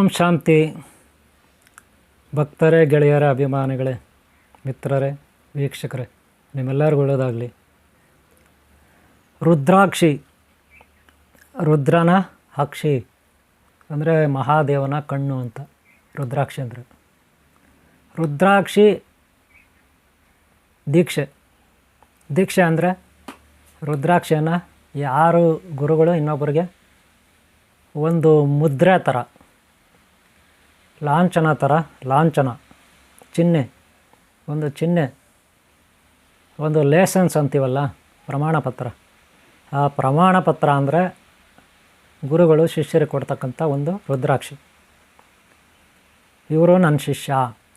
ಓಂ ಶಾಂತಿ. ಭಕ್ತರೇ, ಗೆಳೆಯರ, ಅಭಿಮಾನಿಗಳೇ, ಮಿತ್ರರೇ, ವೀಕ್ಷಕರೇ, ನಿಮ್ಮೆಲ್ಲರಿಗೂ ಒಳ್ಳೆಯದಾಗಲಿ. ರುದ್ರಾಕ್ಷಿ, ರುದ್ರನ ಅಕ್ಷಿ ಅಂದರೆ ಮಹಾದೇವನ ಕಣ್ಣು ಅಂತ ರುದ್ರಾಕ್ಷಿ ಅಂದರೆ. ರುದ್ರಾಕ್ಷಿ ದೀಕ್ಷೆ. ದೀಕ್ಷೆ ಅಂದರೆ ರುದ್ರಾಕ್ಷಿಯನ್ನು ಯಾರು ಗುರುಗಳು ಇನ್ನೊಬ್ಬರಿಗೆ ಒಂದು ಮುದ್ರೆ ಥರ, ಲಾಂಛನ, ಚಿಹ್ನೆ, ಒಂದು ಲೈಸೆನ್ಸ್ ಅಂತೀವಲ್ಲ, ಪ್ರಮಾಣಪತ್ರ. ಆ ಪ್ರಮಾಣಪತ್ರ ಅಂದರೆ ಗುರುಗಳು ಶಿಷ್ಯರಿಗೆ ಕೊಡ್ತಕ್ಕಂಥ ಒಂದು ರುದ್ರಾಕ್ಷಿ. ಇವರು ನನ್ನ ಶಿಷ್ಯ,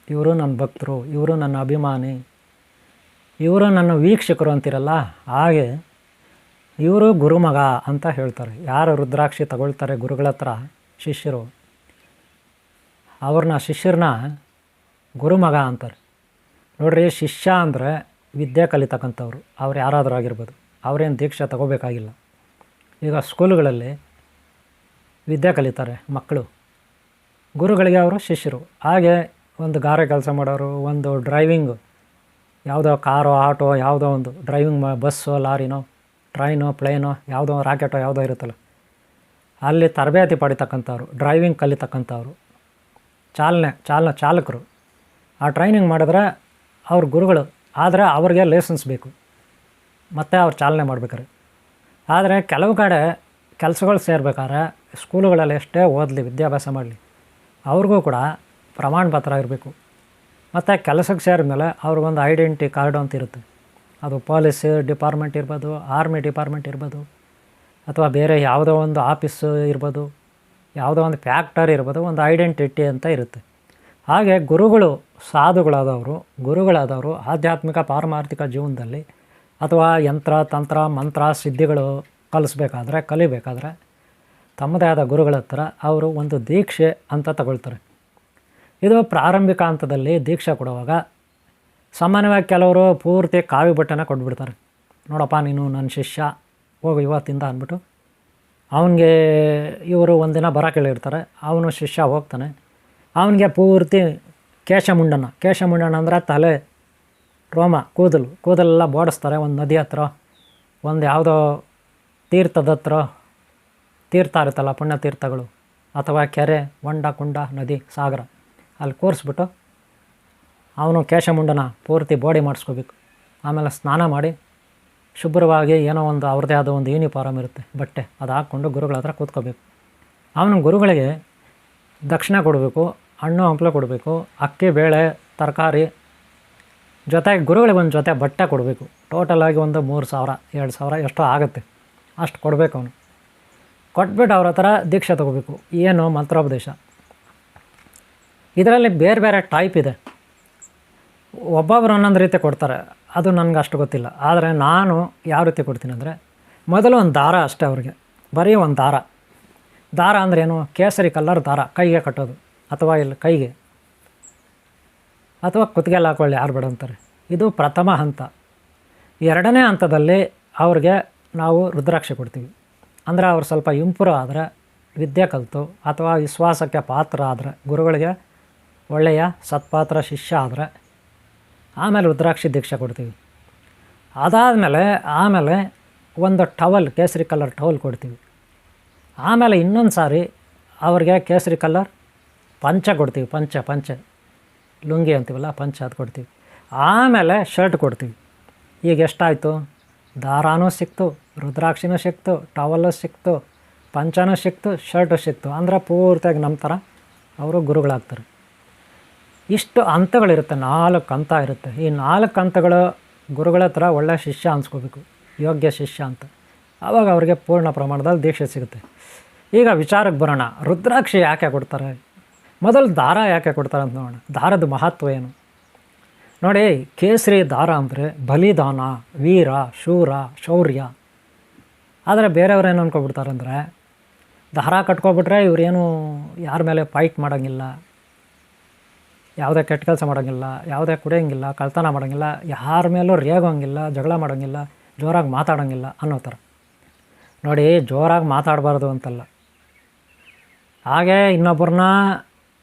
ಇವರು ನನ್ನ ಭಕ್ತರು, ಇವರು ನನ್ನ ಅಭಿಮಾನಿ, ಇವರು ನನ್ನ ವೀಕ್ಷಕರು ಅಂತಿರಲ್ಲ, ಹಾಗೆ ಇವರು ಗುರುಮಗ ಅಂತ ಹೇಳ್ತಾರೆ. ಯಾರು ರುದ್ರಾಕ್ಷಿ ತಗೊಳ್ತಾರೆ ಗುರುಗಳ ಹತ್ರ ಶಿಷ್ಯರು, ಶಿಷ್ಯರನ್ನ ಗುರುಮಗ ಅಂತಾರೆ. ನೋಡ್ರಿ, ಶಿಷ್ಯ ಅಂದರೆ ವಿದ್ಯೆ ಕಲಿತಕ್ಕಂಥವ್ರು, ಅವ್ರು ಯಾರಾದರೂ ಆಗಿರ್ಬೋದು. ಅವರೇನು ದೀಕ್ಷೆ ತಗೋಬೇಕಾಗಿಲ್ಲ. ಈಗ ಸ್ಕೂಲುಗಳಲ್ಲಿ ವಿದ್ಯೆ ಕಲಿತಾರೆ ಮಕ್ಕಳು, ಗುರುಗಳಿಗೆ ಅವರು ಶಿಷ್ಯರು. ಹಾಗೆ ಒಂದು ಗಾರೆ ಕೆಲಸ ಮಾಡೋರು, ಒಂದು ಡ್ರೈವಿಂಗು, ಯಾವುದೋ ಕಾರೋ ಆಟೋ ಯಾವುದೋ ಒಂದು ಡ್ರೈವಿಂಗ್ ಬಸ್ಸೋ ಲಾರಿನೋ ಟ್ರೈನೋ ಪ್ಲೇನೋ ಯಾವುದೋ ರಾಕೆಟೋ ಯಾವುದೋ ಇರುತ್ತಲ್ಲ, ಅಲ್ಲಿ ತರಬೇತಿ ಪಡಿತಕ್ಕಂಥವ್ರು, ಡ್ರೈವಿಂಗ್ ಕಲಿತಕ್ಕಂಥವ್ರು, ಚಾಲಕರು. ಆ ಟ್ರೈನಿಂಗ್ ಮಾಡಿದ್ರೆ ಅವ್ರ ಗುರುಗಳು. ಆದರೆ ಅವ್ರಿಗೆ ಲೈಸೆನ್ಸ್ ಬೇಕು, ಮತ್ತು ಅವ್ರು ಚಾಲನೆ ಮಾಡ್ಬೇಕಾರೆ. ಆದರೆ ಕೆಲವು ಕಡೆ ಕೆಲಸಗಳು ಸೇರ್ಬೇಕಾದ್ರೆ ಸ್ಕೂಲುಗಳಲ್ಲಿ ಎಷ್ಟೇ ಓದಲಿ, ವಿದ್ಯಾಭ್ಯಾಸ ಮಾಡಲಿ, ಅವ್ರಿಗೂ ಕೂಡ ಪ್ರಮಾಣ ಪತ್ರ ಇರಬೇಕು. ಮತ್ತು ಕೆಲಸಕ್ಕೆ ಸೇರಿದ್ಮೇಲೆ ಅವ್ರಿಗೊಂದು ಐಡೆಂಟಿ ಕಾರ್ಡು ಅಂತ ಇರುತ್ತೆ. ಅದು ಪೊಲೀಸ್ ಡಿಪಾರ್ಟ್ಮೆಂಟ್ ಇರ್ಬೋದು, ಆರ್ಮಿ ಡಿಪಾರ್ಟ್ಮೆಂಟ್ ಇರ್ಬೋದು, ಅಥವಾ ಬೇರೆ ಯಾವುದೋ ಒಂದು ಆಫೀಸು ಇರ್ಬೋದು, ಯಾವುದೋ ಒಂದು ಫ್ಯಾಕ್ಟರಿ ಇರ್ಬೋದು, ಒಂದು ಐಡೆಂಟಿಟಿ ಅಂತ ಇರುತ್ತೆ. ಹಾಗೆ ಗುರುಗಳು, ಗುರುಗಳಾದವರು ಆಧ್ಯಾತ್ಮಿಕ ಪಾರಮಾರ್ಥಿಕ ಜೀವನದಲ್ಲಿ ಅಥವಾ ಯಂತ್ರ ತಂತ್ರ ಮಂತ್ರ ಸಿದ್ಧಿಗಳು ಕಲಿಬೇಕಾದ್ರೆ ತಮ್ಮದೇ ಆದ ಗುರುಗಳ ಹತ್ರ ಅವರು ಒಂದು ದೀಕ್ಷೆ ಅಂತ ತಗೊಳ್ತಾರೆ. ಇದು ಪ್ರಾರಂಭಿಕ ಹಂತದಲ್ಲಿ ದೀಕ್ಷೆ ಕೊಡುವಾಗ ಸಾಮಾನ್ಯವಾಗಿ ಕೆಲವರು ಪೂರ್ತಿ ಕಾವಿ ಬಟ್ಟೆನ ಕೊಟ್ಬಿಡ್ತಾರೆ. ನೋಡಪ್ಪ, ನೀನು ನನ್ನ ಶಿಷ್ಯ, ಹೋಗು ಇವತ್ತಿಂದ ಅಂದ್ಬಿಟ್ಟು ಅವನಿಗೆ ಇವರು ಒಂದಿನ ಬರೋಕೆ ಹೇಳಿರ್ತಾರೆ. ಅವನು ಶಿಷ್ಯ ಹೋಗ್ತಾನೆ. ಅವನಿಗೆ ಪೂರ್ತಿ ಕೇಶಮುಂಡನ ಅಂದರೆ ತಲೆ, ರೋಮ, ಕೂದಲೆಲ್ಲ ಬೋಡಿಸ್ತಾರೆ. ಒಂದು ನದಿ ಹತ್ರ, ಒಂದು ಯಾವುದೋ ತೀರ್ಥದ ಹತ್ರ, ತೀರ್ಥ ಇರುತ್ತಲ್ಲ, ಪುಣ್ಯತೀರ್ಥಗಳು, ಅಥವಾ ಕೆರೆ, ಹೊಂಡ, ಕುಂಡ, ನದಿ, ಸಾಗರ, ಅಲ್ಲಿ ಕೂರಿಸ್ಬಿಟ್ಟು ಅವನು ಕೇಶಮುಂಡನ ಪೂರ್ತಿ ಬಾಡಿ ಮಾಡಿಸ್ಕೋಬೇಕು. ಆಮೇಲೆ ಸ್ನಾನ ಮಾಡಿ ಶುಭ್ರವಾಗಿ ಏನೋ ಒಂದು ಅವ್ರದ್ದೇ ಆದ ಒಂದು ಯೂನಿಫಾರ್ಮ್ ಇರುತ್ತೆ, ಬಟ್ಟೆ, ಅದು ಹಾಕ್ಕೊಂಡು ಗುರುಗಳ ಹತ್ರ ಕೂತ್ಕೋಬೇಕು. ಅವನು ಗುರುಗಳಿಗೆ ದಕ್ಷಿಣೆ ಕೊಡಬೇಕು, ಹಣ್ಣು ಹಂಪಲು ಕೊಡಬೇಕು, ಅಕ್ಕಿ ಬೇಳೆ ತರಕಾರಿ, ಜೊತೆಗೆ ಗುರುಗಳಿಗೆ ಒಂದು ಜೊತೆ ಬಟ್ಟೆ ಕೊಡಬೇಕು. ಟೋಟಲಾಗಿ ಒಂದು 3,000 2,000 ಎಷ್ಟೋ ಆಗುತ್ತೆ, ಅಷ್ಟು ಕೊಡಬೇಕು. ಅವನು ಕೊಟ್ಬಿಟ್ಟು ಅವ್ರ ಹತ್ರ ದೀಕ್ಷೆ ತಗೋಬೇಕು. ಏನು ಮಂತ್ರೋಪದೇಶ. ಇದರಲ್ಲಿ ಬೇರೆ ಬೇರೆ ಟೈಪ್ ಇದೆ. ಒಬ್ಬೊಬ್ಬರು ಒಂದೊಂದು ರೀತಿ ಕೊಡ್ತಾರೆ, ಅದು ನನಗೆ ಅಷ್ಟು ಗೊತ್ತಿಲ್ಲ. ಆದರೆ ನಾನು ಯಾವ ರೀತಿ ಕೊಡ್ತೀನಿ ಅಂದರೆ, ಮೊದಲು ಒಂದು ದಾರ ಅಷ್ಟೇ ಅವ್ರಿಗೆ, ಬರೀ ಒಂದು ದಾರ ಅಂದರೆ ಏನು, ಕೇಸರಿ ಕಲರ್ ದಾರ, ಕೈಗೆ ಕಟ್ಟೋದು, ಅಥವಾ ಇಲ್ಲಿ ಕೈಗೆ, ಅಥವಾ ಕುತ್ತಿಗೆಲ್ಲ ಹಾಕೊಳ್ಳಿ, ಯಾರು ಬೇಡ ಅಂತಾರೆ. ಇದು ಪ್ರಥಮ ಹಂತ. ಎರಡನೇ ಹಂತದಲ್ಲಿ ಅವ್ರಿಗೆ ನಾವು ರುದ್ರಾಕ್ಷಿ ಕೊಡ್ತೀವಿ. ಅಂದರೆ ಅವ್ರು ಸ್ವಲ್ಪ ಇಂಪ್ರೂವ್ ಆದರೆ, ವಿದ್ಯೆ ಕಲಿತು ಅಥವಾ ವಿಶ್ವಾಸಕ್ಕೆ ಪಾತ್ರ ಆದರೆ, ಗುರುಗಳಿಗೆ ಒಳ್ಳೆಯ ಸತ್ಪಾತ್ರ ಶಿಷ್ಯ ಆದರೆ, ಆಮೇಲೆ ರುದ್ರಾಕ್ಷಿ ದೀಕ್ಷೆ ಕೊಡ್ತೀವಿ. ಆಮೇಲೆ ಒಂದು ಟವಲ್, ಕೇಸರಿ ಕಲರ್ ಟವಲ್ ಕೊಡ್ತೀವಿ. ಆಮೇಲೆ ಇನ್ನೊಂದು ಸಾರಿ ಅವ್ರಿಗೆ ಕೇಸರಿ ಕಲರ್ ಪಂಚೆ ಕೊಡ್ತೀವಿ. ಪಂಚೆ ಲುಂಗಿ ಅಂತೀವಲ್ಲ, ಪಂಚೆ ಅದು ಕೊಡ್ತೀವಿ. ಆಮೇಲೆ ಶರ್ಟ್ ಕೊಡ್ತೀವಿ. ಈಗ ಎಷ್ಟಾಯಿತು, ದಾರಾನೂ ಸಿಕ್ತು, ರುದ್ರಾಕ್ಷಿನೂ ಸಿಕ್ತು, ಟವಲ್ಲು ಸಿಕ್ತು, ಪಂಚನೂ ಸಿಕ್ತು, ಶರ್ಟು ಸಿಕ್ತು. ಅಂದರೆ ಪೂರ್ತಿಯಾಗಿ ನಮ್ಮ ಥರ ಅವರು ಗುರುಗಳಾಗ್ತಾರೆ. ಇಷ್ಟು ಹಂತಗಳಿರುತ್ತೆ, 4 ಹಂತ ಇರುತ್ತೆ. ಈ 4 ಹಂತಗಳು ಗುರುಗಳ ಹತ್ರ ಒಳ್ಳೆಯ ಶಿಷ್ಯ ಅನ್ಸ್ಕೋಬೇಕು, ಯೋಗ್ಯ ಶಿಷ್ಯ ಅಂತ. ಆವಾಗ ಅವರಿಗೆ ಪೂರ್ಣ ಪ್ರಮಾಣದಲ್ಲಿ ದೀಕ್ಷೆ ಸಿಗುತ್ತೆ. ಈಗ ವಿಚಾರಕ್ಕೆ ಬರೋಣ, ರುದ್ರಾಕ್ಷಿ ಯಾಕೆ ಕೊಡ್ತಾರೆ, ಮೊದಲು ದಾರ ಯಾಕೆ ಕೊಡ್ತಾರೆ ಅಂತ ನೋಡೋಣ. ದಾರದ ಮಹತ್ವ ಏನು ನೋಡಿ. ಕೇಸರಿ ದಾರ ಅಂದರೆ ಬಲಿದಾನ, ವೀರ, ಶೂರ, ಶೌರ್ಯ. ಆದರೆ ಬೇರೆಯವ್ರು ಏನು ಅಂದ್ಕೊಬಿಡ್ತಾರೆ ಅಂದರೆ, ದಾರ ಕಟ್ಕೊಬಿಟ್ರೆ ಇವರೇನು ಯಾರ ಮೇಲೆ ಫೈಟ್ ಮಾಡೋಂಗಿಲ್ಲ, ಯಾವುದೇ ಕೆಟ್ಟ ಕೆಲಸ ಮಾಡೋಂಗಿಲ್ಲ, ಯಾವುದೇ ಕುಡಿಯೋಂಗಿಲ್ಲ, ಕಳ್ತನ ಮಾಡೋಂಗಿಲ್ಲ, ಯಾರ ಮೇಲೂ ರೇಗೋಂಗಿಲ್ಲ, ಜಗಳ ಮಾಡೋಂಗಿಲ್ಲ, ಜೋರಾಗಿ ಮಾತಾಡೋಂಗಿಲ್ಲ ಅನ್ನೋ ಥರ. ನೋಡಿ, ಜೋರಾಗಿ ಮಾತಾಡಬಾರ್ದು ಅಂತಲ್ಲ, ಹಾಗೆ ಇನ್ನೊಬ್ಬರನ್ನ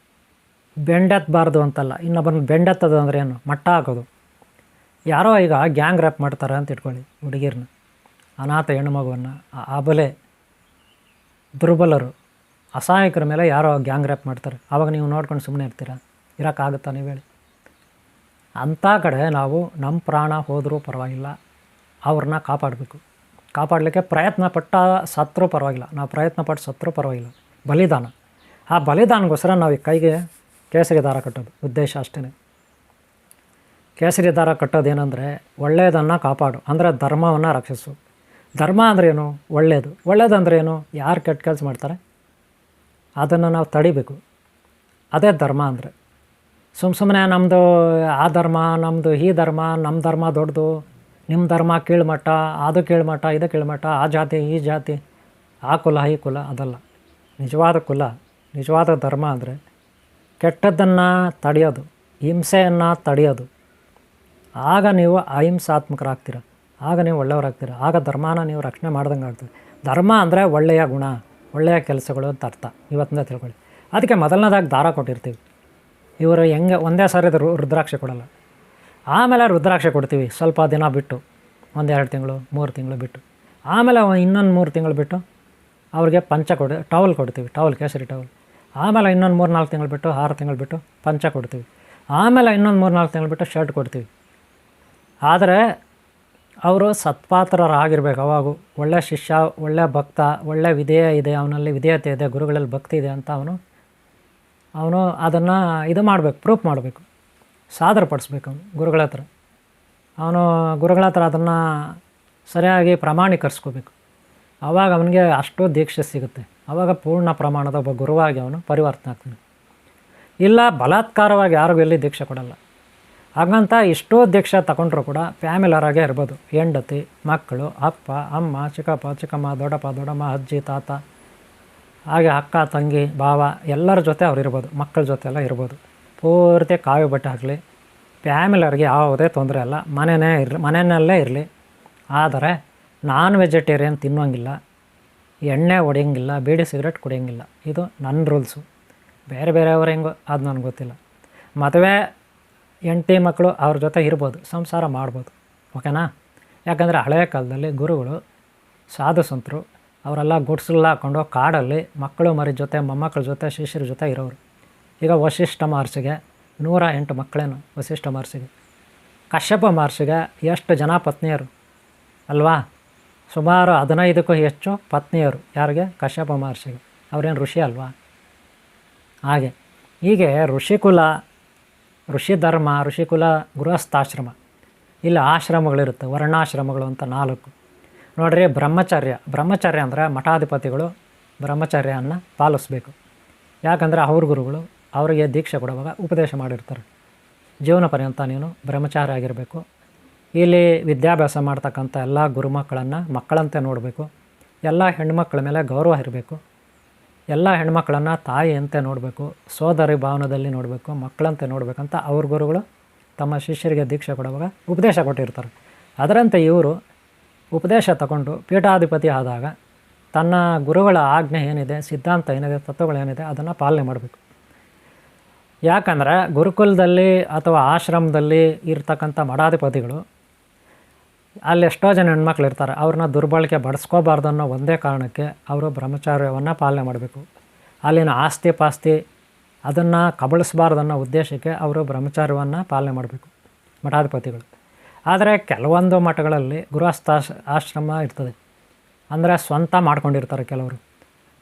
ಬೆಂಡೆತ್ತಬಾರ್ದು ಅಂತಲ್ಲ, ಇನ್ನೊಬ್ಬರನ್ನ ಬೆಂಡೆತ್ತದು ಅಂದರೆ ಏನು, ಮಟ್ಟ ಹಾಕೋದು. ಯಾರೋ ಈಗ ಗ್ಯಾಂಗ್ ರ್ಯಾಪ್ ಮಾಡ್ತಾರೆ ಅಂತ ಇಟ್ಕೊಳ್ಳಿ, ಹುಡುಗಿರನ್ನ, ಅನಾಥ ಹೆಣ್ಣುಮಗುವನ್ನು, ಅಬಲೆ ದುರ್ಬಲರು ಅಸಹಾಯಕರ ಮೇಲೆ ಯಾರೋ ಗ್ಯಾಂಗ್ ರ್ಯಾಪ್ ಮಾಡ್ತಾರೆ. ಆವಾಗ ನೀವು ನೋಡ್ಕೊಂಡು ಸುಮ್ಮನೆ ಇರ್ತೀರಾ? ಇರೋಕ್ಕಾಗುತ್ತಾ ನೀವು ಹೇಳಿ? ಅಂಥ ಕಡೆ ನಾವು ನಮ್ಮ ಪ್ರಾಣ ಹೋದರೂ ಪರವಾಗಿಲ್ಲ, ಅವ್ರನ್ನ ಕಾಪಾಡಬೇಕು. ಕಾಪಾಡಲಿಕ್ಕೆ ಪ್ರಯತ್ನ ಪಟ್ಟ ಸತ್ತರೂ ಪರವಾಗಿಲ್ಲ, ನಾವು ಪ್ರಯತ್ನ ಪಟ್ಟು ಸತ್ತರೂ ಪರವಾಗಿಲ್ಲ. ಬಲಿದಾನ, ಆ ಬಲಿದಾನಗೋಸ್ಕರ ನಾವು ಈ ಕೈಗೆ ಕೇಸರಿ ದಾರ ಕಟ್ಟೋದು ಉದ್ದೇಶ ಅಷ್ಟೇ. ಕೇಸರಿ ದಾರ ಕಟ್ಟೋದೇನೆಂದರೆ ಒಳ್ಳೆಯದನ್ನು ಕಾಪಾಡು, ಅಂದರೆ ಧರ್ಮವನ್ನು ರಕ್ಷಿಸು. ಧರ್ಮ ಅಂದ್ರೇನು? ಒಳ್ಳೆಯದು. ಒಳ್ಳೆಯದಂದ್ರೇನು? ಯಾರು ಕೆಟ್ಟ ಕೆಲಸ ಮಾಡ್ತಾರೆ ಅದನ್ನು ನಾವು ತಡಿಬೇಕು, ಅದೇ ಧರ್ಮ ಅಂದರೆ. ಸುಮ್ಮನೆ ನಮ್ಮದು ಆ ಧರ್ಮ, ನಮ್ಮದು ಈ ಧರ್ಮ, ನಮ್ಮ ಧರ್ಮ ದೊಡ್ಡದು, ನಿಮ್ಮ ಧರ್ಮ ಕೀಳ್ಮಟ್ಟ, ಅದು ಕೀಳ್ಮಟ್ಟ, ಇದು ಕೀಳ್ಮಟ್ಟ, ಆ ಜಾತಿ ಈ ಜಾತಿ, ಆ ಕುಲ ಈ ಕುಲ, ಅದಲ್ಲ. ನಿಜವಾದ ಕುಲ, ನಿಜವಾದ ಧರ್ಮ ಅಂದರೆ ಕೆಟ್ಟದ್ದನ್ನು ತಡೆಯೋದು, ಹಿಂಸೆಯನ್ನು ತಡೆಯೋದು. ಆಗ ನೀವು ಅಹಿಂಸಾತ್ಮಕರಾಗ್ತೀರ, ಆಗ ನೀವು ಒಳ್ಳೆಯವರಾಗ್ತೀರ, ಆಗ ಧರ್ಮನ ನೀವು ರಕ್ಷಣೆ ಮಾಡ್ದಂಗೆ ಆಗ್ತದೆ. ಧರ್ಮ ಅಂದರೆ ಒಳ್ಳೆಯ ಗುಣ, ಒಳ್ಳೆಯ ಕೆಲಸಗಳು ಅಂತ ಅರ್ಥ. ಇವತ್ತಿಂದ ತಿಳ್ಕೊಳ್ಳಿ. ಅದಕ್ಕೆ ಮೊದಲನೇದಾಗಿ ದಾರ ಕೊಟ್ಟಿರ್ತೀವಿ. ಇವರು ಹೆಂಗೆ ಒಂದೇ ಸಾರಿ ರುದ್ರಾಕ್ಷಿ ಕೊಡೋಲ್ಲ, ಆಮೇಲೆ ರುದ್ರಾಕ್ಷಿ ಕೊಡ್ತೀವಿ ಸ್ವಲ್ಪ ದಿನ ಬಿಟ್ಟು, 1-2 ತಿಂಗಳು 3 ತಿಂಗಳು ಬಿಟ್ಟು. ಆಮೇಲೆ ಇನ್ನೊಂದು 3 ತಿಂಗಳು ಬಿಟ್ಟು ಅವ್ರಿಗೆ ಪಂಚ ಟವಲ್ ಕೊಡ್ತೀವಿ, ಟವಲ್, ಕೇಸರಿ ಟವಲ್. ಆಮೇಲೆ ಇನ್ನೊಂದು 3-4 ತಿಂಗಳು ಬಿಟ್ಟು, 6 ತಿಂಗಳು ಬಿಟ್ಟು ಪಂಚ ಕೊಡ್ತೀವಿ. ಆಮೇಲೆ ಇನ್ನೊಂದು 3-4 ತಿಂಗಳು ಬಿಟ್ಟು ಶರ್ಟ್ ಕೊಡ್ತೀವಿ. ಆದರೆ ಅವರು ಸತ್ಪಾತ್ರರಾಗಿರ್ಬೇಕು. ಅವಾಗೂ ಒಳ್ಳೆಯ ಶಿಷ್ಯ, ಒಳ್ಳೆಯ ಭಕ್ತ, ಒಳ್ಳೆಯ ವಿಧೇಯ ಇದೆ, ಅವನಲ್ಲಿ ವಿಧೇಯತೆ ಇದೆ, ಗುರುಗಳಲ್ಲಿ ಭಕ್ತಿ ಇದೆ ಅಂತ ಅವನು ಅದನ್ನು ಇದು ಮಾಡಬೇಕು, ಪ್ರೂಫ್ ಮಾಡಬೇಕು, ಸಾದರಪಡಿಸ್ಬೇಕು ಅವನು ಗುರುಗಳ ಹತ್ರ. ಅವನು ಗುರುಗಳ ಹತ್ರ ಅದನ್ನು ಸರಿಯಾಗಿ ಪ್ರಮಾಣೀಕರಿಸ್ಕೋಬೇಕು. ಆವಾಗ ಅವನಿಗೆ ಅಷ್ಟು ದೀಕ್ಷೆ ಸಿಗುತ್ತೆ. ಆವಾಗ ಪೂರ್ಣ ಪ್ರಮಾಣದ ಒಬ್ಬ ಗುರುವಾಗಿ ಅವನು ಪರಿವರ್ತನೆ ಆಗ್ತಾನೆ. ಇಲ್ಲ ಬಲಾತ್ಕಾರವಾಗಿ ಯಾರಿಗೂ ಎಲ್ಲಿ ದೀಕ್ಷೆ ಕೊಡಲ್ಲ. ಹಾಗಂತ ಎಷ್ಟೋ ದೀಕ್ಷೆ ತಗೊಂಡ್ರೂ ಕೂಡ ಫ್ಯಾಮಿಲರಾಗೇ ಇರ್ಬೋದು. ಹೆಂಡತಿ, ಮಕ್ಕಳು, ಅಪ್ಪ ಅಮ್ಮ, ಚಿಕ್ಕಪ್ಪ ಚಿಕ್ಕಮ್ಮ, ದೊಡ್ಡಪ್ಪ ದೊಡ್ಡಮ್ಮ, ಅಜ್ಜಿ ತಾತ, ಹಾಗೆ ಅಕ್ಕ ತಂಗಿ ಭಾವ ಎಲ್ಲರ ಜೊತೆ ಅವ್ರು ಇರ್ಬೋದು, ಮಕ್ಕಳ ಜೊತೆ ಎಲ್ಲ ಇರ್ಬೋದು. ಪೂರ್ತಿ ಕಾವಿ ಬಟ್ಟೆ ಹಾಕಲಿ, ಫ್ಯಾಮಿಲರಿಗೆ ಯಾವುದೇ ತೊಂದರೆ ಅಲ್ಲ, ಮನೆಯಲ್ಲೇ ಇರಲಿ. ಆದರೆ ನಾನ್ ವೆಜಿಟೇರಿಯನ್ ತಿನ್ನೋಂಗಿಲ್ಲ, ಎಣ್ಣೆ ಹೊಡೆಯೋಂಗಿಲ್ಲ, ಬೀಡಿ ಸಿಗರೇಟ್ ಕುಡಿಯೋಂಗಿಲ್ಲ. ಇದು ನನ್ನ ರೂಲ್ಸು. ಬೇರೆ ಬೇರೆಯವ್ರು ಹೆಂಗೋ ಅದು ನನಗೆ ಗೊತ್ತಿಲ್ಲ. ಮದುವೆ ಹೆಂಡತಿ ಮಕ್ಕಳು ಅವ್ರ ಜೊತೆ ಇರ್ಬೋದು, ಸಂಸಾರ ಮಾಡ್ಬೋದು, ಓಕೆನಾ? ಯಾಕಂದರೆ ಹಳೆಯ ಕಾಲದಲ್ಲಿ ಗುರುಗಳು, ಸಾಧು ಸಂತರು ಅವರೆಲ್ಲ ಗುಡ್ಸಲ್ಲ ಹಾಕ್ಕೊಂಡು ಕಾಡಲ್ಲಿ ಮಕ್ಕಳು ಮರಿ ಜೊತೆ, ಮೊಮ್ಮಕ್ಕಳ ಜೊತೆ, ಶಿಷ್ಯರ ಜೊತೆ ಇರೋರು. ಈಗ ವಸಿಷ್ಠ ಮಹರ್ಷಿಗೆ 108 ಮಕ್ಕಳೇನು ವಸಿಷ್ಠ ಮಹರ್ಷಿಗೆ. ಕಶ್ಯಪ ಮಹರ್ಷಿಗೆ ಎಷ್ಟು ಜನ ಪತ್ನಿಯರು ಅಲ್ವಾ? ಸುಮಾರು 15ಕ್ಕೂ ಹೆಚ್ಚು ಪತ್ನಿಯರು. ಯಾರಿಗೆ? ಕಶ್ಯಪ ಮಹರ್ಷಿಗೆ. ಅವರೇನು ಋಷಿ ಅಲ್ವಾ? ಹೀಗೆ ಋಷಿಕುಲ, ಋಷಿ ಧರ್ಮ, ಋಷಿಕುಲ, ಗೃಹಸ್ಥಾಶ್ರಮ, ಇಲ್ಲಿ ಆಶ್ರಮಗಳಿರುತ್ತೆ, ವರ್ಣಾಶ್ರಮಗಳು ಅಂತ 4. ನೋಡ್ರಿ, ಬ್ರಹ್ಮಚರ್ಯ ಅಂದರೆ ಮಠಾಧಿಪತಿಗಳು ಬ್ರಹ್ಮಚರ್ಯವನ್ನು ಪಾಲಿಸ್ಬೇಕು. ಯಾಕಂದರೆ ಅವ್ರ ಗುರುಗಳು ಅವರಿಗೆ ದೀಕ್ಷೆ ಕೊಡುವಾಗ ಉಪದೇಶ ಮಾಡಿರ್ತಾರೆ, ಜೀವನ ಪರ್ಯಂತ ನೀನು ಬ್ರಹ್ಮಚಾರಿ ಆಗಿರಬೇಕು. ಇಲ್ಲಿ ವಿದ್ಯಾಭ್ಯಾಸ ಮಾಡ್ತಕ್ಕಂಥ ಎಲ್ಲ ಗುರುಮಕ್ಕಳನ್ನು ಮಕ್ಕಳಂತೆ ನೋಡಬೇಕು. ಎಲ್ಲ ಹೆಣ್ಮಕ್ಳ ಮೇಲೆ ಗೌರವ ಇರಬೇಕು. ಎಲ್ಲ ಹೆಣ್ಮಕ್ಳನ್ನು ತಾಯಿಯಂತೆ ನೋಡಬೇಕು, ಸೋದರಿ ಭಾವನದಲ್ಲಿ ನೋಡಬೇಕು, ಮಕ್ಕಳಂತೆ ನೋಡಬೇಕಂತ ಅವ್ರ ಗುರುಗಳು ತಮ್ಮ ಶಿಷ್ಯರಿಗೆ ದೀಕ್ಷೆ ಕೊಡುವಾಗ ಉಪದೇಶ ಕೊಟ್ಟಿರ್ತಾರೆ. ಅದರಂತೆ ಇವರು ಉಪದೇಶ ತಗೊಂಡು ಪೀಠಾಧಿಪತಿ ಆದಾಗ ತನ್ನ ಗುರುಗಳ ಆಜ್ಞೆ ಏನಿದೆ, ಸಿದ್ಧಾಂತ ಏನಿದೆ, ತತ್ವಗಳೇನಿದೆ ಅದನ್ನು ಪಾಲನೆ ಮಾಡಬೇಕು. ಯಾಕಂದರೆ ಗುರುಕುಲದಲ್ಲಿ ಅಥವಾ ಆಶ್ರಮದಲ್ಲಿ ಇರ್ತಕ್ಕಂಥ ಮಠಾಧಿಪತಿಗಳು ಅಲ್ಲಿ ಎಷ್ಟೋ ಜನ ಹೆಣ್ಮಕ್ಳು ಇರ್ತಾರೆ, ಅವ್ರನ್ನ ದುರ್ಬಳಕೆ ಬಡಿಸ್ಕೋಬಾರ್ದು ಅನ್ನೋ ಒಂದೇ ಕಾರಣಕ್ಕೆ ಅವರು ಬ್ರಹ್ಮಚಾರ್ಯವನ್ನು ಪಾಲನೆ ಮಾಡಬೇಕು. ಅಲ್ಲಿನ ಆಸ್ತಿ ಪಾಸ್ತಿ ಅದನ್ನು ಕಬಳಿಸಬಾರ್ದು ಅನ್ನೋ ಉದ್ದೇಶಕ್ಕೆ ಅವರು ಬ್ರಹ್ಮಚಾರ್ಯವನ್ನು ಪಾಲನೆ ಮಾಡಬೇಕು ಮಠಾಧಿಪತಿಗಳು. ಆದರೆ ಕೆಲವೊಂದು ಮಠಗಳಲ್ಲಿ ಆಶ್ರಮ ಇರ್ತದೆ, ಅಂದರೆ ಸ್ವಂತ ಮಾಡ್ಕೊಂಡಿರ್ತಾರೆ ಕೆಲವರು,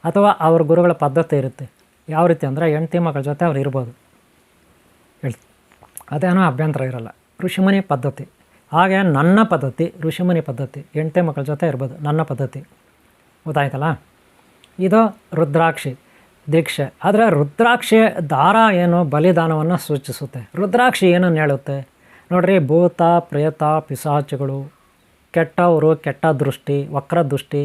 ಅಥವಾ ಅವ್ರ ಗುರುಗಳ ಪದ್ಧತಿ ಇರುತ್ತೆ. ಯಾವ ರೀತಿ ಅಂದರೆ ಹೆಂಡತಿ ಮಕ್ಕಳ ಜೊತೆ ಅವ್ರು ಇರ್ಬೋದು, ಅದೇನೋ ಅಭ್ಯಂತರ ಇರಲ್ಲ, ಋಷಿಮುನಿ ಪದ್ಧತಿ. ಹಾಗೆ ನನ್ನ ಪದ್ಧತಿ ಋಷಿಮುನಿ ಪದ್ಧತಿ, ಹೆಂಡತಿ ಮಕ್ಕಳ ಜೊತೆ ಇರ್ಬೋದು, ನನ್ನ ಪದ್ಧತಿ. ಗೊತ್ತಾಯ್ತಲ್ಲ? ಇದು ರುದ್ರಾಕ್ಷಿ ದೀಕ್ಷೆ. ಆದರೆ ರುದ್ರಾಕ್ಷಿ ದಾರ ಏನು ಬಲಿದಾನವನ್ನು ಸೂಚಿಸುತ್ತೆ. ರುದ್ರಾಕ್ಷಿ ಏನನ್ನು ಹೇಳುತ್ತೆ ನೋಡ್ರಿ, ಭೂತ ಪ್ರೇತ ಪಿಶಾಚಿಗಳು, ಕೆಟ್ಟವರು, ಕೆಟ್ಟ ದೃಷ್ಟಿ, ವಕ್ರ ದೃಷ್ಟಿ,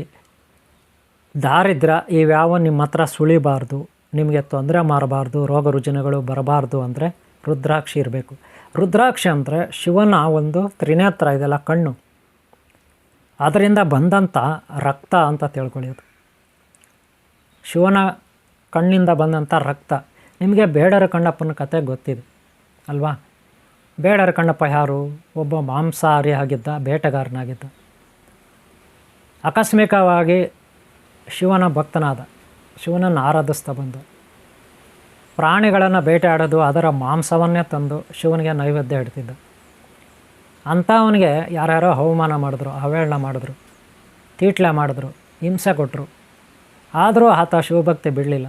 ದಾರಿದ್ರ್ಯ ಇವ್ಯಾವ ನಿಮ್ಮ ಹತ್ರ ಸುಳಿಬಾರ್ದು, ನಿಮಗೆ ತೊಂದರೆ ಮಾಡಬಾರ್ದು, ರೋಗ ರುಜಿನಗಳು ಬರಬಾರ್ದು ಅಂದರೆ ರುದ್ರಾಕ್ಷಿ ಇರಬೇಕು. ರುದ್ರಾಕ್ಷಿ ಅಂದರೆ ಶಿವನ ಒಂದು ತ್ರಿನೇತ್ರ ಇದೆಲ್ಲ ಕಣ್ಣು, ಅದರಿಂದ ಬಂದಂಥ ರಕ್ತ ಅಂತ ತಿಳ್ಕೊಳ್ಳೋದು. ಶಿವನ ಕಣ್ಣಿಂದ ಬಂದಂಥ ರಕ್ತ. ನಿಮಗೆ ಬೇಡರ ಕಣ್ಣಪ್ಪನ ಕತೆ ಗೊತ್ತಿದೆ ಅಲ್ವಾ? ಬೇಡರ ಕಣ್ಣಪ್ಪ ಯಾರು? ಒಬ್ಬ ಮಾಂಸಾಹಾರಿ ಆಗಿದ್ದ, ಬೇಟೆಗಾರನಾಗಿದ್ದ. ಆಕಸ್ಮಿಕವಾಗಿ ಶಿವನ ಭಕ್ತನಾದ, ಶಿವನನ್ನು ಆರಾಧಿಸ್ತಾ ಬಂದ. ಪ್ರಾಣಿಗಳನ್ನು ಬೇಟೆಯಾಡೋದು, ಅದರ ಮಾಂಸವನ್ನೇ ತಂದು ಶಿವನಿಗೆ ನೈವೇದ್ಯ ಇಡ್ತಿದ್ದ. ಅಂಥವನಿಗೆ ಯಾರ್ಯಾರೋ ಅವಮಾನ ಮಾಡಿದ್ರು, ಅವೇಳನ ಮಾಡಿದ್ರು, ತೀಟ್ಲೆ ಮಾಡಿದ್ರು, ಹಿಂಸೆ ಕೊಟ್ಟರು. ಆದರೂ ಆತ ಶಿವಭಕ್ತಿ ಬಿಡಲಿಲ್ಲ.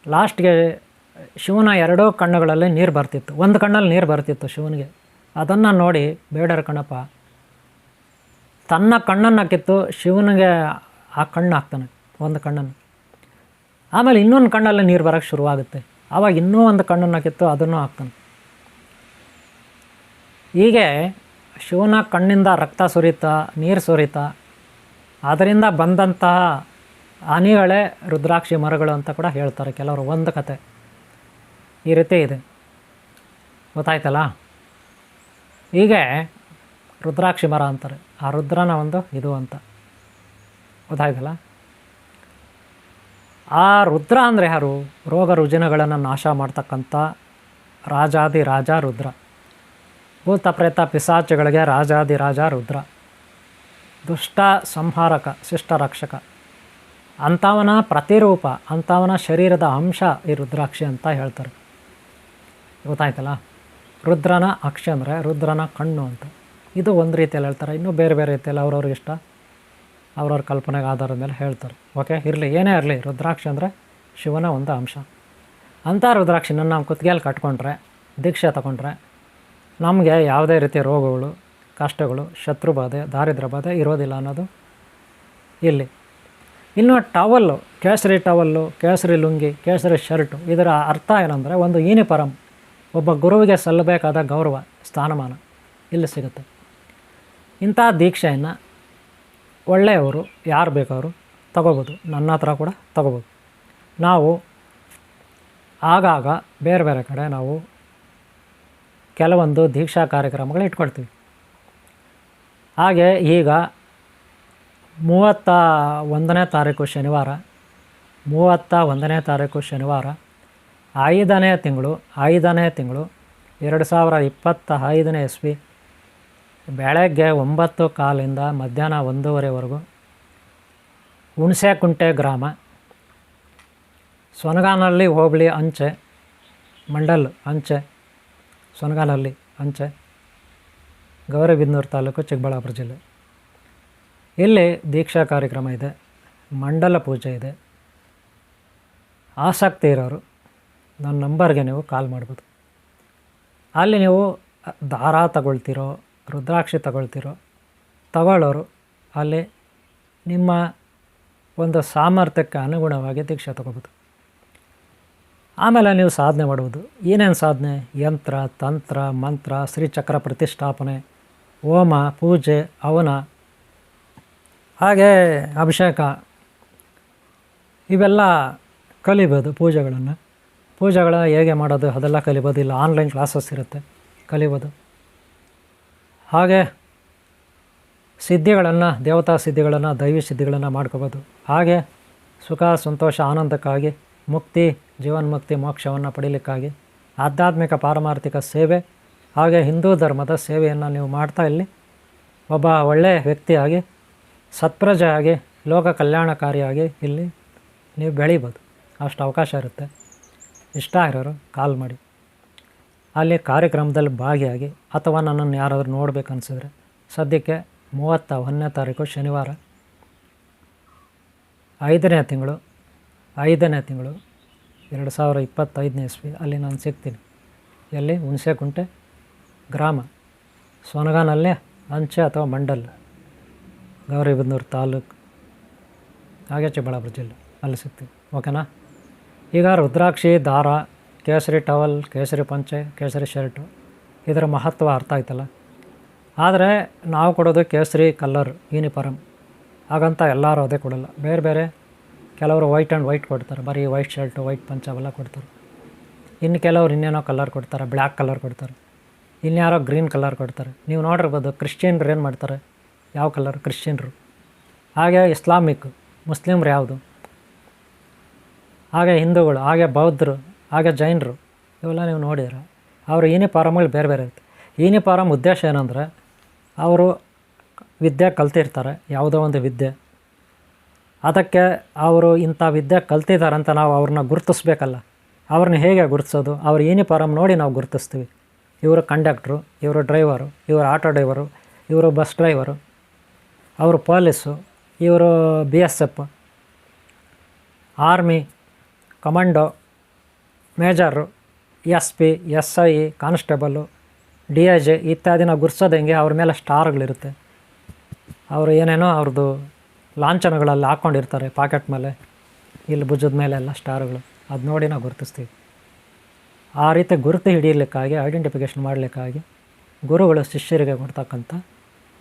ಲಾಸ್ಟ್ಗೆ ಶಿವನ ಎರಡೂ ಕಣ್ಣುಗಳಲ್ಲಿ ನೀರು ಬರ್ತಿತ್ತು. ಒಂದು ಕಣ್ಣಲ್ಲಿ ನೀರು ಬರ್ತಿತ್ತು ಶಿವನಿಗೆ. ಅದನ್ನು ನೋಡಿ ಬೇಡರ ಕಣ್ಣಪ್ಪ ತನ್ನ ಕಣ್ಣನ್ನು ಕಿತ್ತು ಶಿವನಿಗೆ ಆ ಕಣ್ಣು ಹಾಕ್ತಾನೆ, ಒಂದು ಕಣ್ಣನ್ನು. ಆಮೇಲೆ ಇನ್ನೊಂದು ಕಣ್ಣಲ್ಲಿ ನೀರು ಬರೋಕ್ಕೆ ಶುರುವಾಗುತ್ತೆ. ಆವಾಗ ಇನ್ನೂ ಒಂದು ಕಣ್ಣನ್ನು ಕಿತ್ತು ಅದನ್ನು ಹಾಕ್ತಾನೆ. ಹೀಗೆ ಶಿವನ ಕಣ್ಣಿಂದ ರಕ್ತ ಸುರಿತಾ, ನೀರು ಸುರಿತಾ, ಅದರಿಂದ ಬಂದಂತಹ ಹನಿಗಳೇ ರುದ್ರಾಕ್ಷಿ ಮರಗಳು ಅಂತ ಕೂಡ ಹೇಳ್ತಾರೆ ಕೆಲವರು. ಒಂದು ಕತೆ ಈ ರೀತಿ ಇದೆ, ಗೊತ್ತಾಯ್ತಲ್ಲ? ಹೀಗೆ ರುದ್ರಾಕ್ಷಿ ಮರ ಅಂತಾರೆ. ಆ ರುದ್ರನ ಒಂದು ಇದು ಅಂತ, ಗೊತ್ತಾಯ್ತಲ್ಲ? ಆ ರುದ್ರ ಅಂದರೆ ಯಾರು? ರೋಗ ರುಜಿನಗಳನ್ನು ನಾಶ ಮಾಡ್ತಕ್ಕಂಥ ರಾಜಾದಿರಾಜ ರುದ್ರ. ಭೂತ ಪ್ರೇತ ಪಿಶಾಚಿಗಳಿಗೆ ರಾಜಾದಿರಾಜ ರುದ್ರ. ದುಷ್ಟ ಸಂಹಾರಕ, ಶಿಷ್ಟ ರಕ್ಷಕ. ಅಂಥವನ ಪ್ರತಿರೂಪ, ಅಂಥವನ ಶರೀರದ ಅಂಶ ಈ ರುದ್ರಾಕ್ಷಿ ಅಂತ ಹೇಳ್ತಾರೆ, ಗೊತ್ತಾಯ್ತಲ್ಲ? ರುದ್ರನ ಅಕ್ಷಿ ಅಂದರೆ ರುದ್ರನ ಕಣ್ಣು ಅಂತ. ಇದು ಒಂದು ರೀತಿಯಲ್ಲಿ ಹೇಳ್ತಾರೆ. ಇನ್ನೂ ಬೇರೆ ಬೇರೆ ರೀತಿಯಲ್ಲಿ ಅವ್ರವ್ರಿಗೆ ಇಷ್ಟ, ಅವ್ರವ್ರ ಕಲ್ಪನೆಗೆ ಆಧಾರದ ಮೇಲೆ ಹೇಳ್ತಾರೆ. ಓಕೆ, ಇರಲಿ, ಏನೇ ಇರಲಿ, ರುದ್ರಾಕ್ಷಿ ಅಂದರೆ ಶಿವನ ಒಂದು ಅಂಶ. ಅಂಥ ರುದ್ರಾಕ್ಷಿನ ನಾವು ಕುತ್ತಿಗೆಯಲ್ಲಿ ಕಟ್ಕೊಂಡ್ರೆ, ದೀಕ್ಷೆ ತಗೊಂಡ್ರೆ ನಮಗೆ ಯಾವುದೇ ರೀತಿಯ ರೋಗಗಳು, ಕಷ್ಟಗಳು, ಶತ್ರುಬಾಧೆ, ದಾರಿದ್ರ್ಯ ಬಾಧೆ ಇರೋದಿಲ್ಲ ಅನ್ನೋದು ಇಲ್ಲಿ. ಇನ್ನು ಟವಲ್ಲು, ಕೇಸರಿ ಟವಲ್ಲು, ಕೇಸರಿ ಲುಂಗಿ, ಕೇಸರಿ ಶರ್ಟು, ಇದರ ಅರ್ಥ ಏನಂದರೆ ಒಂದು ಯೂನಿಫಾರಮ್, ಒಬ್ಬ ಗುರುವಿಗೆ ಸಲ್ಲಬೇಕಾದ ಗೌರವ, ಸ್ಥಾನಮಾನ ಇಲ್ಲಿ ಸಿಗುತ್ತೆ. ಇಂಥ ದೀಕ್ಷೆಯನ್ನು ಒಳ್ಳೆಯವರು ಯಾರು ಬೇಕಾದ್ರು ತಗೋಬೋದು, ನನ್ನ ಹತ್ರ ಕೂಡ ತಗೋಬೋದು. ನಾವು ಆಗಾಗ ಬೇರೆ ಬೇರೆ ಕಡೆ ನಾವು ಕೆಲವೊಂದು ದೀಕ್ಷಾ ಕಾರ್ಯಕ್ರಮಗಳು ಇಟ್ಕೊಳ್ತೀವಿ. ಹಾಗೆ ಈಗ 31ನೇ ತಾರೀಕು ಶನಿವಾರ, 31ನೇ ತಾರೀಕು ಶನಿವಾರ 5ನೇ ತಿಂಗಳು 2025ನೇ ಇಸ್ವಿ ಬೆಳಗ್ಗೆ 9:15 ಮಧ್ಯಾಹ್ನ 1:00ವರೆವರೆಗೂ ಹುಣಸೆಕುಂಟೆ ಗ್ರಾಮ, ಸೊನಗಾನಹಳ್ಳಿ ಹೋಬಳಿ ಅಂಚೆ, ಮಂಡಲ್ ಅಂಚೆ, ಸೊನಗಾನಹಳ್ಳಿ ಅಂಚೆ, ಗೌರಿಬಿದನೂರು ತಾಲೂಕು, ಚಿಕ್ಕಬಳ್ಳಾಪುರ ಜಿಲ್ಲೆ. ಇಲ್ಲಿ ದೀಕ್ಷಾ ಕಾರ್ಯಕ್ರಮ ಇದೆ, ಮಂಡಲ ಪೂಜೆ ಇದೆ. ಆಸಕ್ತಿ ಇರೋರು ನನ್ನ ನಂಬರ್ಗೆ ನೀವು ಕಾಲ್ ಮಾಡ್ಬೋದು. ಅಲ್ಲಿ ನೀವು ದಾರ ತಗೊಳ್ತಿರೋ, ರುದ್ರಾಕ್ಷಿ ತಗೊಳ್ಳೋರು ಅಲ್ಲಿ ನಿಮ್ಮ ಒಂದು ಸಾಮರ್ಥ್ಯಕ್ಕೆ ಅನುಗುಣವಾಗಿ ದೀಕ್ಷೆ ತಗೋಬೋದು. ಆಮೇಲೆ ನೀವು ಸಾಧನೆ ಮಾಡ್ಬೋದು. ಏನೇನು ಸಾಧನೆ? ಯಂತ್ರ, ತಂತ್ರ, ಮಂತ್ರ, ಶ್ರೀಚಕ್ರ ಪ್ರತಿಷ್ಠಾಪನೆ, ಹೋಮ, ಪೂಜೆ, ಹವನ, ಹಾಗೆ ಅಭಿಷೇಕ, ಇವೆಲ್ಲ ಕಲಿಬೋದು. ಪೂಜೆಗಳ ಹೇಗೆ ಮಾಡೋದು ಅದೆಲ್ಲ ಕಲಿಬೋದು. ಇಲ್ಲ ಆನ್ಲೈನ್ ಕ್ಲಾಸಸ್ ಇರುತ್ತೆ, ಕಲಿಬೋದು. ಹಾಗೆ ಸಿದ್ಧಿಗಳನ್ನು, ದೇವತಾ ಸಿದ್ಧಿಗಳನ್ನು, ದೈವಿ ಸಿದ್ಧಿಗಳನ್ನು ಮಾಡ್ಕೋಬೋದು. ಹಾಗೆ ಸುಖ, ಸಂತೋಷ, ಆನಂದಕ್ಕಾಗಿ, ಮುಕ್ತಿ, ಜೀವನ್ಮುಕ್ತಿ, ಮೋಕ್ಷವನ್ನು ಪಡೀಲಿಕ್ಕಾಗಿ ಆಧ್ಯಾತ್ಮಿಕ ಪಾರಮಾರ್ಥಿಕ ಸೇವೆ, ಹಾಗೆ ಹಿಂದೂ ಧರ್ಮದ ಸೇವೆಯನ್ನು ನೀವು ಮಾಡ್ತಾ ಇಲ್ಲಿ ಒಬ್ಬ ಒಳ್ಳೆಯ ವ್ಯಕ್ತಿಯಾಗಿ, ಸತ್ಪ್ರಜೆಯಾಗಿ, ಲೋಕ ಕಲ್ಯಾಣಕಾರಿಯಾಗಿ ಇಲ್ಲಿ ನೀವು ಬೆಳೀಬೋದು. ಅಷ್ಟು ಅವಕಾಶ ಇರುತ್ತೆ. ಇಷ್ಟ ಇರೋರು ಕಾಲ್ ಮಾಡಿ. ಅಲ್ಲಿ ಕಾರ್ಯಕ್ರಮದಲ್ಲಿ ಭಾಗಿಯಾಗಿ, ಅಥವಾ ನನ್ನನ್ನು ಯಾರಾದರೂ ನೋಡಬೇಕು ಅನಿಸಿದ್ರೆ, ಸದ್ಯಕ್ಕೆ 31ನೇ ತಾರೀಕು ಶನಿವಾರ 5ನೇ ತಿಂಗಳು 2025ನೇ ಇಸ್ವಿ ಅಲ್ಲಿ ನಾನು ಸಿಗ್ತೀನಿ. ಎಲ್ಲಿ? ಹುಣಸೆಕುಂಟೆ ಗ್ರಾಮ, ಸೊನಗಾನಹಳ್ಳಿ ಅಂಚೆ ಅಥವಾ ಮಂಡಲ್, ಗೌರಿಬಿದನೂರು ತಾಲೂಕು, ಹಾಗೆ ಚಿಕ್ಕಬಳ್ಳಾಪುರ ಜಿಲ್ಲೆ, ಅಲ್ಲಿ ಸಿಗ್ತೀವಿ. ಓಕೆನಾ? ಈಗ ರುದ್ರಾಕ್ಷಿ, ದಾರ, ಕೇಸರಿ ಟವಲ್, ಕೇಸರಿ ಪಂಚೆ, ಕೇಸರಿ ಶರ್ಟು, ಇದರ ಮಹತ್ವ ಅರ್ಥ ಆಯ್ತಲ್ಲ. ಆದರೆ ನಾವು ಕೊಡೋದು ಕೇಸರಿ ಕಲರ್ ಯೂನಿಫಾರಮ್, ಹಾಗಂತ ಎಲ್ಲರೂ ಅದೇ ಕೊಡೋಲ್ಲ. ಬೇರೆ ಬೇರೆ ಕೆಲವರು ವೈಟ್ ಆ್ಯಂಡ್ ವೈಟ್ ಕೊಡ್ತಾರೆ, ಬರೀ ವೈಟ್ ಶರ್ಟು, ವೈಟ್ ಪಂಚೆ ಅವೆಲ್ಲ ಕೊಡ್ತಾರೆ. ಇನ್ನು ಕೆಲವರು ಇನ್ನೇನೋ ಕಲರ್ ಕೊಡ್ತಾರೆ, ಬ್ಲ್ಯಾಕ್ ಕಲರ್ ಕೊಡ್ತಾರೆ, ಇನ್ಯಾರೋ ಗ್ರೀನ್ ಕಲರ್ ಕೊಡ್ತಾರೆ. ನೀವು ನೋಡಿರ್ಬೋದು ಕ್ರಿಶ್ಚಿಯನ್ರು ಏನು ಮಾಡ್ತಾರೆ, ಯಾವ ಕಲರ್? ಕ್ರಿಶ್ಚಿಯನ್ರು. ಹಾಗೆ ಇಸ್ಲಾಮಿಕ್, ಮುಸ್ಲಿಮ್ರು ಯಾವುದು? ಹಾಗೆ ಹಿಂದೂಗಳು, ಹಾಗೆ ಬೌದ್ಧರು, ಹಾಗೆ ಜೈನರು, ಇವೆಲ್ಲ ನೀವು ನೋಡಿದ್ರೆ ಅವ್ರ ಯೂನಿಫಾರಮ್ಗಳು ಬೇರೆ ಬೇರೆ ಇರುತ್ತೆ. ಯೂನಿಫಾರಮ್ ಉದ್ದೇಶ ಏನಂದರೆ ಅವರು ವಿದ್ಯೆ ಕಲ್ತಿರ್ತಾರೆ, ಯಾವುದೋ ಒಂದು ವಿದ್ಯೆ, ಅದಕ್ಕೆ ಅವರು ಇಂಥ ವಿದ್ಯೆ ಕಲ್ತಿದ್ದಾರೆ ಅಂತ ನಾವು ಅವ್ರನ್ನ ಗುರುತಿಸ್ಬೇಕಲ್ಲ. ಅವ್ರನ್ನ ಹೇಗೆ ಗುರುತಿಸೋದು? ಅವ್ರ ಯೂನಿಫಾರಮ್ ನೋಡಿ ನಾವು ಗುರುತಿಸ್ತೀವಿ. ಇವರು ಕಂಡಕ್ಟ್ರು, ಇವರು ಡ್ರೈವರು, ಇವರು ಆಟೋ ಡ್ರೈವರು, ಇವರು ಬಸ್ ಡ್ರೈವರು, ಅವರು ಪೊಲೀಸು, ಇವರು BSF, army, commando, major, SP, SI, constable, DIG ಇತ್ಯಾದಿನ ಗುರ್ಸೋದು ಹೆಂಗೆ? ಅವ್ರ ಮೇಲೆ ಸ್ಟಾರ್ಗಳಿರುತ್ತೆ. ಅವರು ಏನೇನೋ ಅವ್ರದ್ದು ಲಾಂಛನಗಳಲ್ಲಿ ಹಾಕ್ಕೊಂಡಿರ್ತಾರೆ ಪಾಕೆಟ್ ಮೇಲೆ, ಇಲ್ಲಿ ಭುಜದ ಮೇಲೆ ಎಲ್ಲ ಸ್ಟಾರ್ಗಳು. ಅದು ನೋಡಿ ನಾವು ಗುರುತಿಸ್ತೀವಿ. ಆ ರೀತಿ ಗುರುತು ಹಿಡಿಯಲಿಕ್ಕಾಗಿ, ಐಡೆಂಟಿಫಿಕೇಷನ್ ಮಾಡಲಿಕ್ಕಾಗಿ ಗುರುಗಳು ಶಿಷ್ಯರಿಗೆ ಕೊಡ್ತಕ್ಕಂಥ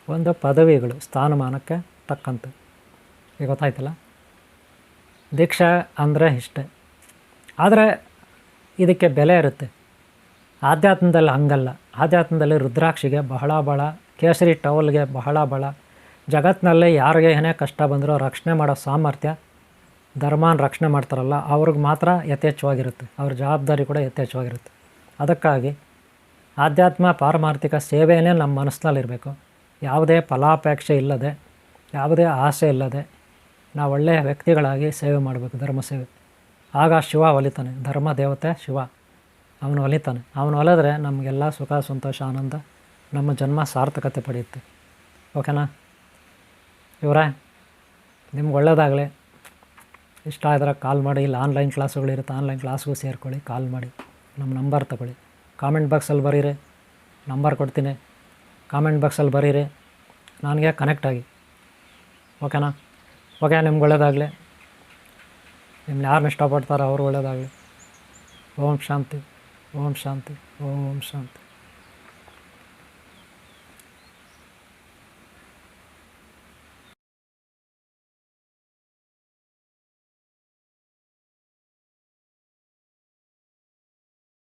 ಒಂದು ಪದವಿಗಳು, ಸ್ಥಾನಮಾನಕ್ಕೆ ತಕ್ಕಂತೆ. ಈಗ ಗೊತ್ತಾಯ್ತಲ್ಲ, ದೀಕ್ಷಾ ಅಂದರೆ ಇಷ್ಟೇ. ಆದರೆ ಇದಕ್ಕೆ ಬೆಲೆ ಇರುತ್ತೆ. ಆಧ್ಯಾತ್ಮದಲ್ಲಿ ಹಂಗಲ್ಲ. ಆಧ್ಯಾತ್ಮದಲ್ಲಿ ರುದ್ರಾಕ್ಷಿಗೆ ಬಹಳ ಕೇಸರಿ ಟವಲ್ಗೆ ಬಹಳ ಜಗತ್ತಿನಲ್ಲಿ ಯಾರಿಗೆ ಏನೇ ಕಷ್ಟ ಬಂದರೂ ರಕ್ಷಣೆ ಮಾಡೋ ಸಾಮರ್ಥ್ಯ, ಧರ್ಮನ ರಕ್ಷಣೆ ಮಾಡ್ತಾರಲ್ಲ ಅವ್ರಿಗೆ ಮಾತ್ರ ಯಥೇಚ್ಛವಾಗಿರುತ್ತೆ. ಅವ್ರ ಜವಾಬ್ದಾರಿ ಕೂಡ ಯಥೇಚ್ಛವಾಗಿರುತ್ತೆ. ಅದಕ್ಕಾಗಿ ಆಧ್ಯಾತ್ಮ ಪಾರಮಾರ್ಥಿಕ ಸೇವೆಯೇ ನಮ್ಮ ಮನಸ್ಸಿನಲ್ಲಿರಬೇಕು. ಯಾವುದೇ ಫಲಾಪೇಕ್ಷೆ ಇಲ್ಲದೆ, ಯಾವುದೇ ಆಸೆ ಇಲ್ಲದೆ ನಾವು ಒಳ್ಳೆಯ ವ್ಯಕ್ತಿಗಳಾಗಿ ಸೇವೆ ಮಾಡಬೇಕು, ಧರ್ಮ ಸೇವೆ. ಆಗ ಶಿವ ಒಲಿತಾನೆ, ಧರ್ಮ ದೇವತೆ ಶಿವ, ಅವನು ಒಲಿತಾನೆ. ಅವನು ಒಲಿದ್ರೆ ನಮಗೆಲ್ಲ ಸುಖ, ಸಂತೋಷ, ಆನಂದ, ನಮ್ಮ ಜನ್ಮ ಸಾರ್ಥಕತೆ ಪಡೆಯುತ್ತೆ. ಓಕೆನಾ ಇವರೇ? ನಿಮ್ಗೆ ಒಳ್ಳೆಯದಾಗಲಿ. ಇಷ್ಟ ಆದರೆ ಕಾಲ್ ಮಾಡಿ. ಇಲ್ಲಿ ಆನ್ಲೈನ್ ಕ್ಲಾಸುಗಳಿರುತ್ತೆ, ಆನ್ಲೈನ್ ಕ್ಲಾಸ್ಗೂ ಸೇರ್ಕೊಳ್ಳಿ, ಕಾಲ್ ಮಾಡಿ, ನಮ್ಮ ನಂಬರ್ ತಗೊಳ್ಳಿ. ಕಾಮೆಂಟ್ ಬಾಕ್ಸಲ್ಲಿ ಬರೀರಿ, ನಂಬರ್ ಕೊಡ್ತೀನಿ, ಕಾಮೆಂಟ್ ಬಾಕ್ಸಲ್ಲಿ ಬರೀರಿ, ನನಗೆ ಕನೆಕ್ಟ್ ಆಗಿ. ಓಕೆನಾ? ಓಕೆ, ನಿಮ್ಗೆ ಒಳ್ಳೆಯದಾಗಲಿ. ನಿಮ್ಮನ್ನ ಯಾರನ್ನ ಇಷ್ಟಪಡ್ತಾರೋ ಅವ್ರು ಒಳ್ಳೆಯದಾಗಲಿ. ಓಂ ಶಾಂತಿ, ಓಂ ಶಾಂತಿ, ಓಂ ಶಾಂತಿ.